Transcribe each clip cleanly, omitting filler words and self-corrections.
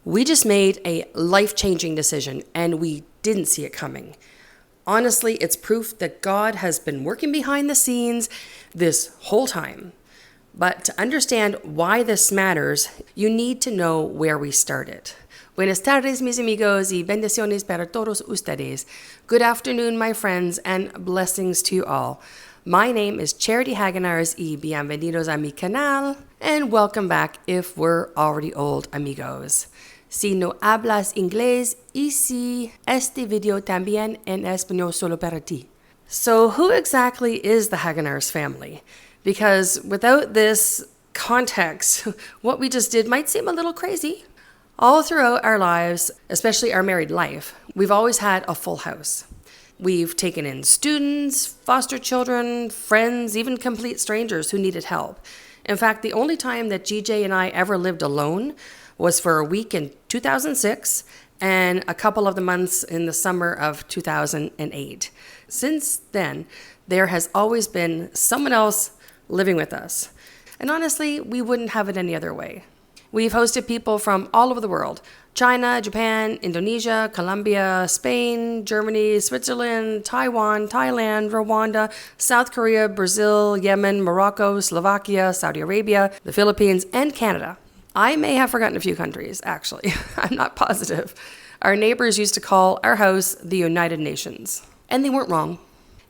We just made a life-changing decision and we didn't see it coming. Honestly, it's proof that God has been working behind the scenes this whole time. But to understand why this matters, you need to know where we started. Buenas tardes, mis amigos, y bendiciones para todos ustedes. Good afternoon, my friends, and blessings to you all. My name is Charity Hagenars y bienvenidos a mi canal, and welcome back if we're already old amigos. Si no hablas inglés, y si este video también en español solo para ti. So who exactly is the Hagenars family? Because without this context, what we just did might seem a little crazy. All throughout our lives, especially our married life, we've always had a full house. We've taken in students, foster children, friends, even complete strangers who needed help. In fact, the only time that GJ and I ever lived alone was for a week in 2006 and a couple of the months in the summer of 2008. Since then, there has always been someone else living with us. And honestly, we wouldn't have it any other way. We've hosted people from all over the world: China, Japan, Indonesia, Colombia, Spain, Germany, Switzerland, Taiwan, Thailand, Rwanda, South Korea, Brazil, Yemen, Morocco, Slovakia, Saudi Arabia, the Philippines, and Canada. I may have forgotten a few countries, actually. I'm not positive. Our neighbors used to call our house the United Nations. And they weren't wrong.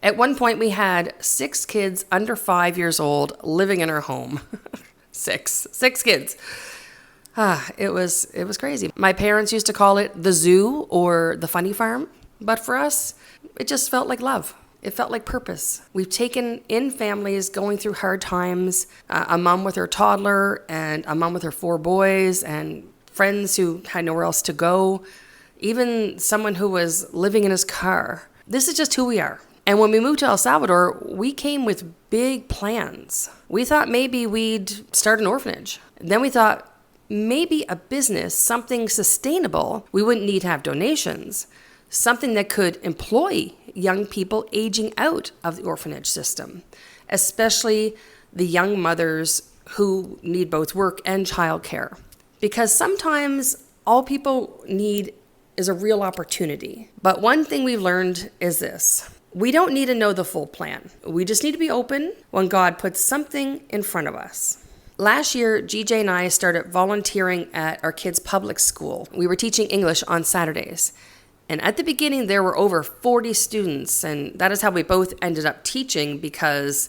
At one point, we had 6 kids under 5 years old living in our home. Six kids. It was crazy. My parents used to call it the zoo or the funny farm. But for us, it just felt like love. It felt like purpose. We've taken in families going through hard times, a mom with her toddler and a mom with her 4 boys and friends who had nowhere else to go, even someone who was living in his car. This is just who we are. And when we moved to El Salvador, we came with big plans. We thought maybe we'd start an orphanage. Then we thought maybe a business, something sustainable. We wouldn't need to have donations. Something that could employ young people aging out of the orphanage system, especially the young mothers who need both work and childcare. Because sometimes all people need is a real opportunity. But one thing we've learned is this: we don't need to know the full plan. We just need to be open when God puts something in front of us. Last year, GJ and I started volunteering at our kids' public school. We were teaching English on Saturdays. And at the beginning, there were over 40 students, and that is how we both ended up teaching because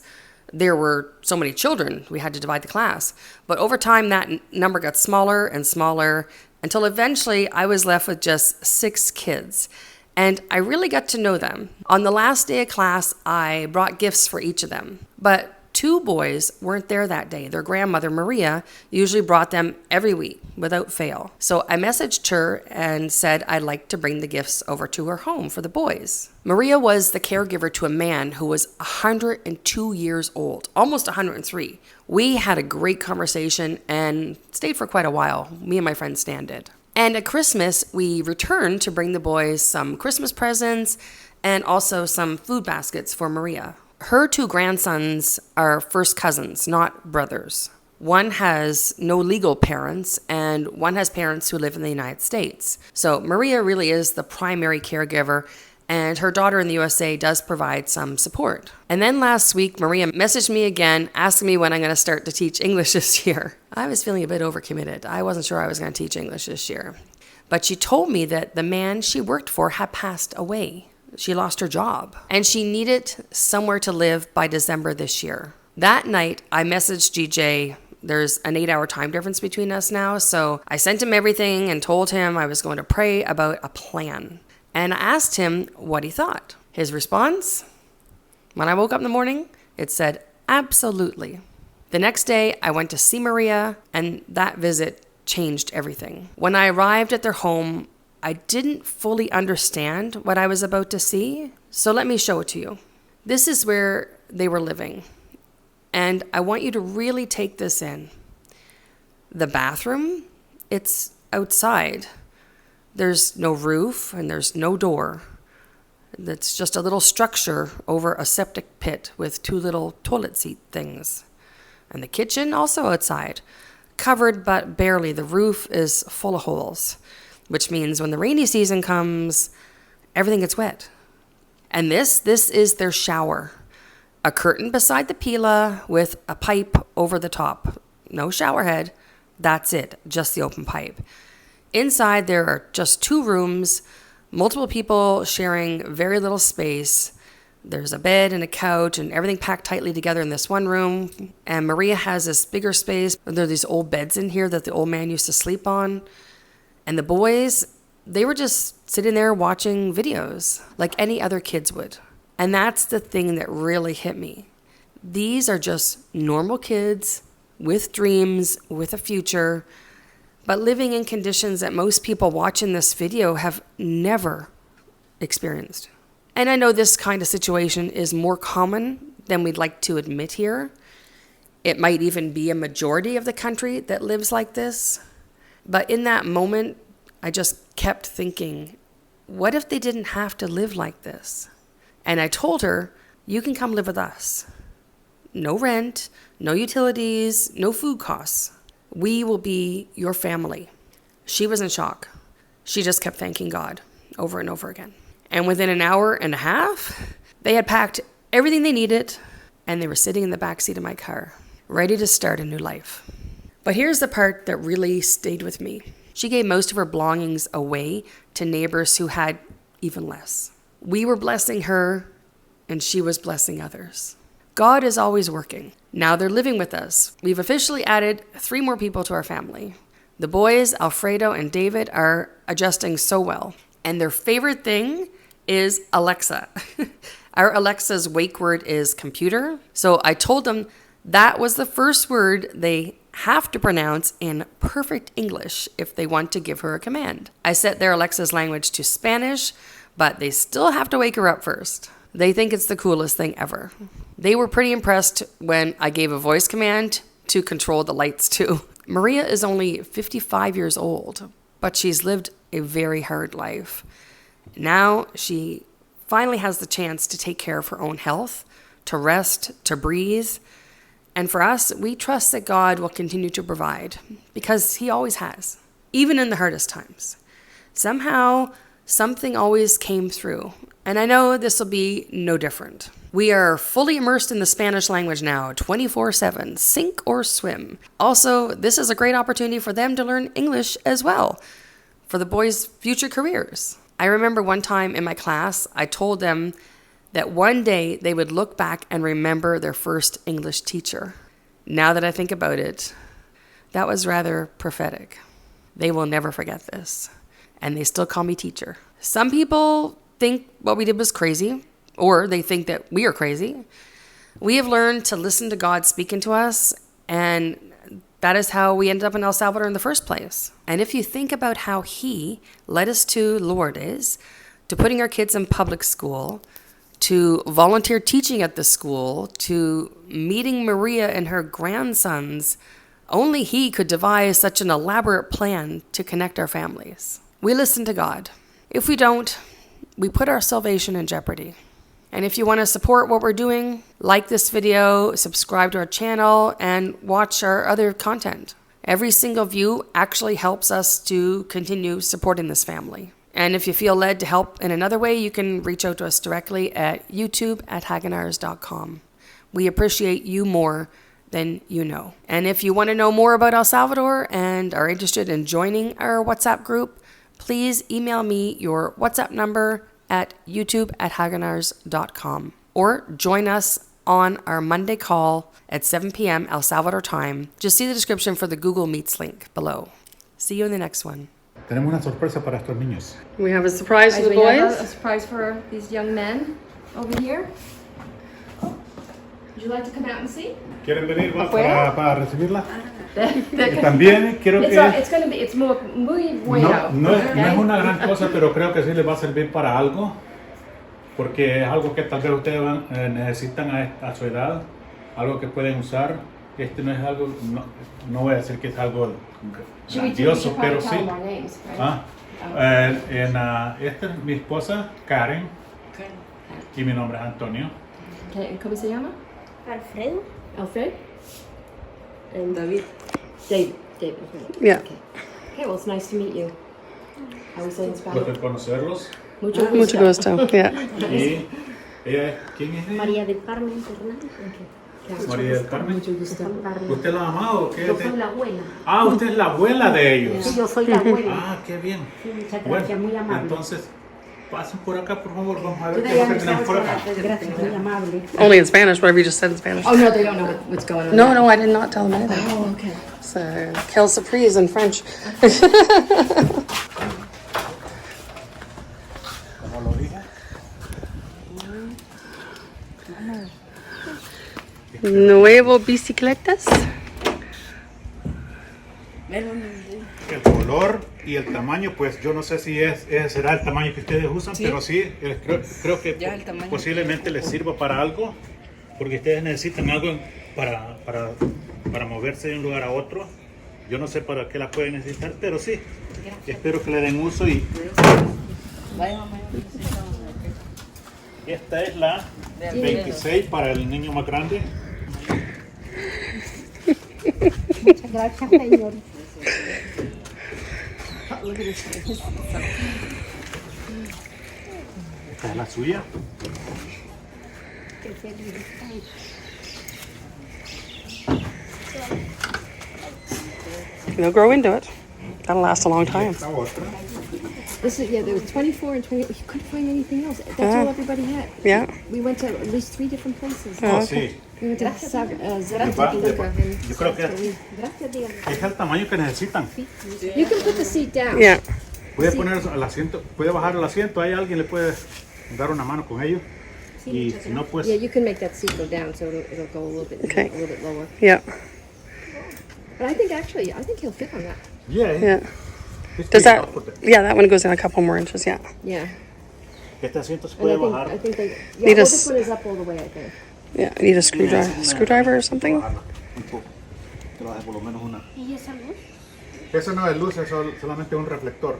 there were so many children. We had to divide the class. But over time, that number got smaller and smaller until eventually I was left with just 6 kids. And I really got to know them. On the last day of class, I brought gifts for each of them. But 2 boys weren't there that day. Their grandmother, Maria, usually brought them every week without fail. So I messaged her and said I'd like to bring the gifts over to her home for the boys. Maria was the caregiver to a man who was 102 years old, almost 103. We had a great conversation and stayed for quite a while. Me and my friend Stan did. And at Christmas, we returned to bring the boys some Christmas presents and also some food baskets for Maria. Her 2 grandsons are first cousins, not brothers. One has no legal parents, and one has parents who live in the United States. So Maria really is the primary caregiver, and her daughter in the USA does provide some support. And then last week, Maria messaged me again, asking me when I'm going to start to teach English this year. I was feeling a bit overcommitted. I wasn't sure I was going to teach English this year. But she told me that the man she worked for had passed away. She lost her job, and she needed somewhere to live by December this year. That night, I messaged GJ. There's an 8-hour time difference between us now, so I sent him everything and told him I was going to pray about a plan. And I asked him what he thought. His response, when I woke up in the morning, it said, absolutely. The next day, I went to see Maria, and that visit changed everything. When I arrived at their home, I didn't fully understand what I was about to see, so let me show it to you. This is where they were living, and I want you to really take this in. The bathroom, it's outside. There's no roof and there's no door. It's just a little structure over a septic pit with 2 little toilet seat things. And the kitchen, also outside. covered, but barely. The roof is full of holes, which means when the rainy season comes, everything gets wet. And this is their shower. A curtain beside the pila with a pipe over the top. No shower head. That's it. Just the open pipe. Inside, there are just 2 rooms, multiple people sharing very little space. There's a bed and a couch and everything packed tightly together in this one room. And Maria has this bigger space. There are these old beds in here that the old man used to sleep on. And the boys, they were just sitting there watching videos like any other kids would. And that's the thing that really hit me. These are just normal kids with dreams, with a future, but living in conditions that most people watching this video have never experienced. And I know this kind of situation is more common than we'd like to admit here. It might even be a majority of the country that lives like this. But in that moment, I just kept thinking, what if they didn't have to live like this? And I told her, you can come live with us. No rent, no utilities, no food costs. We will be your family. She was in shock. She just kept thanking God over and over again. And within an hour and a half, they had packed everything they needed, and they were sitting in the backseat of my car, ready to start a new life. But here's the part that really stayed with me. She gave most of her belongings away to neighbors who had even less. We were blessing her, and she was blessing others. God is always working. Now they're living with us. We've officially added 3 more people to our family. The boys, Alfredo and David, are adjusting so well. And their favorite thing is Alexa. Our Alexa's wake word is computer. So I told them that was the first word they have to pronounce in perfect English if they want to give her a command. I set their Alexa's language to Spanish, but they still have to wake her up first. They think it's the coolest thing ever. They were pretty impressed when I gave a voice command to control the lights too. Maria is only 55 years old, but she's lived a very hard life. Now she finally has the chance to take care of her own health, to rest, to breathe. And for us, we trust that God will continue to provide because He always has, even in the hardest times. Somehow, something always came through. And I know this will be no different. We are fully immersed in the Spanish language now, 24/7, sink or swim. Also, this is a great opportunity for them to learn English as well, for the boys' future careers. I remember one time in my class, I told them that one day they would look back and remember their first English teacher. Now that I think about it, that was rather prophetic. They will never forget this, and they still call me teacher. Some people think what we did was crazy, or they think that we are crazy. We have learned to listen to God speaking to us, and that is how we ended up in El Salvador in the first place. And if you think about how He led us to Lourdes, to putting our kids in public school, to volunteer teaching at the school, to meeting Maria and her grandsons, only He could devise such an elaborate plan to connect our families. We listen to God. If we don't, we put our salvation in jeopardy. And if you want to support what we're doing, like this video, subscribe to our channel, and watch our other content. Every single view actually helps us to continue supporting this family. And if you feel led to help in another way, you can reach out to us directly at youtube@haganars.com. We appreciate you more than you know. And if you want to know more about El Salvador and are interested in joining our WhatsApp group, please email me your WhatsApp number at youtube@haganars.com or join us on our Monday call at 7 p.m. El Salvador time. Just see the description for the Google Meets link below. See you in the next one. Tenemos una sorpresa para estos niños. We have a surprise for the We boys. have a surprise for these young men over here. Would you like to come out and see? ¿Quieren venir ¿Afuera? para recibirla? También quiero que... It's muy bueno. No es una gran cosa, pero creo que sí les va a servir para algo. Porque es algo que tal vez ustedes necesitan a su edad. Algo que pueden usar. Este no es algo... No voy a decir que es algo grandioso, pero sí. Esta es mi esposa, Karen. Y mi nombre es Antonio. ¿Cómo se llama? Alfredo. Alfred. And David. David. David. Okay. Yeah. Okay, well, it's nice to meet you. How we say in Spanish? Gusto de conocerlos. Mucho gusto. Mucho gusto. Yeah. Y ella, ¿quién es ella? María del Carmen Fernández. María del Carmen. Mucho gusto. ¿Usted la ha amado o qué? Yo soy la abuela. Ah, usted es la abuela de ellos. Sí, yo soy la abuela. Ah, qué bien. Sí, muchas gracias, muy amable. Entonces, pasen por acá, por favor. Vamos a ver qué es lo que tenemos por acá. Gracias, muy amable. Only in Spanish, whatever you just said in Spanish. Oh, no, they don't know what's going on. No, I did not tell them anything. Oh, okay. So, quelle surprise in French. Como lo dije. Nuevo bicicletas. El color y el tamaño, pues yo no sé si ese será el tamaño que ustedes usan, pero sí, creo que posiblemente les sirva para algo, porque ustedes necesitan algo para moverse de un lugar a otro. Yo no sé para qué la pueden necesitar, pero sí, espero que le den uso. Y esta es la 26 para el niño más grande. Muchas gracias, señor. Esta es la suya. Qué feliz estoy. They'll grow into it. That'll last a long time. Esta otra. This is, yeah, there was 24 and 28. We couldn't find anything else. That's all everybody had. Yeah. We went to at least 3 different places. Oh, sí. We went to Yo creo que Gracias, dígame. es el tamaño que necesitan. You can put the seat down. Yeah. Puede poner al asiento, puede bajar el asiento, ahí alguien le puede dar una mano con ellos. Y si no, pues Yeah, you can make that seat go down so it'll go a little bit lower. Yeah. But I think he'll fit on that. Yeah. It's Does big that? enough for them. Yeah, that one goes in a couple more inches. Yeah. Yeah. Este asiento se And puede I bajar. think they. Need Yeah, a well, s- this one is up all the way, I think. Yeah. I need a screwdriver or something. Bajarla un poco. Que lo baje por lo menos una. ¿Y esa luz? Eso no es luz, es solamente un reflector.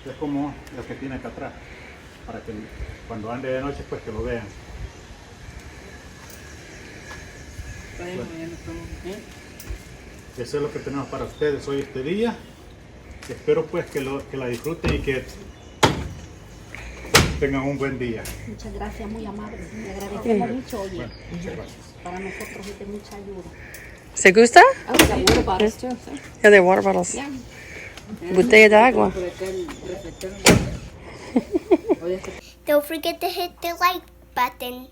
Es como el que tiene acá atrás. Para que cuando ande de noche, pues que lo vean. Eso es lo que tenemos para ustedes hoy este día. Espero pues que la disfruten y que tengan un buen día. Muchas gracias, muy amable. Le agradecemos mucho, oye. Bueno, muchas gracias. Para nosotros es de mucha ayuda. ¿Se gusta? Oh, we got water bottles too. So. Yeah, they're water bottles. Yeah. Botella de agua. Don't forget to hit the like button.